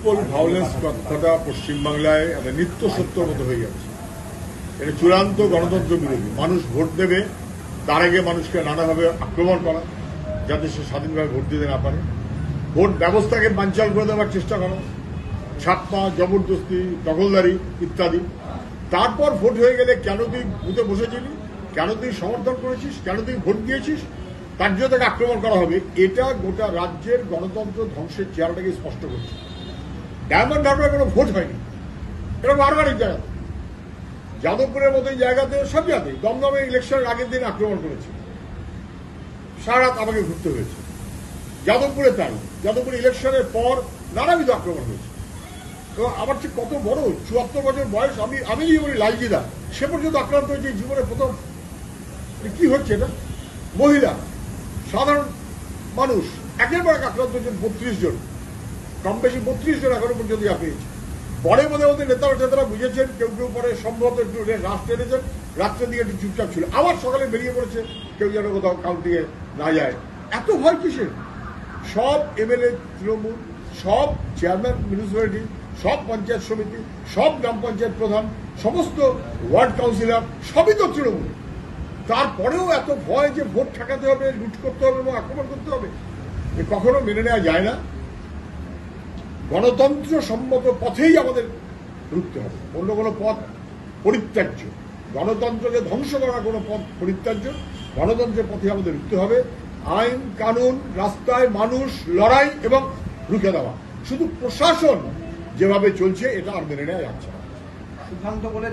Peaceful violence কথাটা পশ্চিমবাংলায় একটা নিত্য সত্যর মতো হয়ে যাচ্ছে। এটা চূড়ান্ত গণতন্ত্র বিরোধী। মানুষ ভোট দেবে, তার আগে মানুষকে নানাভাবে আক্রমণ করা, যাতে সে স্বাধীনভাবে ভোট দিতে না পারে। ভোট ব্যবস্থাকে বানচাল করে দেওয়ার চেষ্টা করা, ছাপ্পা, জবরদস্তি, দখলদারি ইত্যাদি। তারপর ভোট হয়ে গেলে কেন তুই বুথে বসেছিলি, কেন তুই সমর্থন করেছিস, কেন তুই ভোট দিয়েছিস, তার জন্য তাকে আক্রমণ করা হবে। এটা গোটা রাজ্যের গণতন্ত্র ধ্বংসের চেহারাটাকে স্পষ্ট করছে। ডায়মন্ড হারবারে কোনো ভোট হয়নি, এরকম আরো অনেক জায়গাতে, যাদবপুরের মতো জায়গাতে, সব জায়গাতেই দমদমে ইলেকশনের আগের দিন আক্রমণ করেছে। সারা রাত আমাকে ঘুরতে হয়েছে। যাদবপুরে তাই, যাদবপুরে ইলেকশনের পর নানাবিধ আক্রমণ হয়েছে। এবং আমার ঠিক কত বড়, ৭৪ বছর বয়স, আমি বলি লালজিদা, সে পর্যন্ত আক্রান্ত হয়েছে জীবনে প্রথম। কি হচ্ছে এটা? মহিলা, সাধারণ মানুষ একেবারে আক্রান্ত হয়েছেন ৩২ জন, কম বেশি ৩২ জন এখনো পর্যন্ত পেয়েছে। পরে বোধ হয় নেতারা বুঝেছেন, কেউ কেউ পরে সম্ভবত একটু রাশ টেনেছেন, রাত্রের দিকে একটু চুপচাপ ছিল, আবার সকালে বেরিয়ে পড়েছে, কেউ যেন কোথাও কাউন্টিংয়ে না যায়। এত ভয় কিসের? সব এমএলএ তৃণমূল, সব চেয়ারম্যান মিউনিসিপ্যালিটি, সব পঞ্চায়েত সমিতি, সব গ্রাম পঞ্চায়েত প্রধান, সমস্ত ওয়ার্ড কাউন্সিলর, সবই তো তৃণমূল। তারপরেও এত ভয় যে ভোট ঠেকাতে হবে, লুট করতে হবে এবং আক্রমণ করতে হবে, এ কখনো মেনে নেওয়া যায় না। গণতন্ত্র সম্মত পথেই আমাদের রুখতে হবে, অন্য কোনো পথ পরিত্যাজ্য। গণতন্ত্রকে ধ্বংস করা কোনো পথ পরিত্যাজ্য, গণতন্ত্রের পথে আমাদের রুখতে হবে। আইন কানুন, রাস্তায় মানুষ, লড়াই এবং রুখে দেওয়া। শুধু প্রশাসন যেভাবে চলছে এটা আর মেনে নেওয়া যাচ্ছে না। সিদ্ধান্ত বলে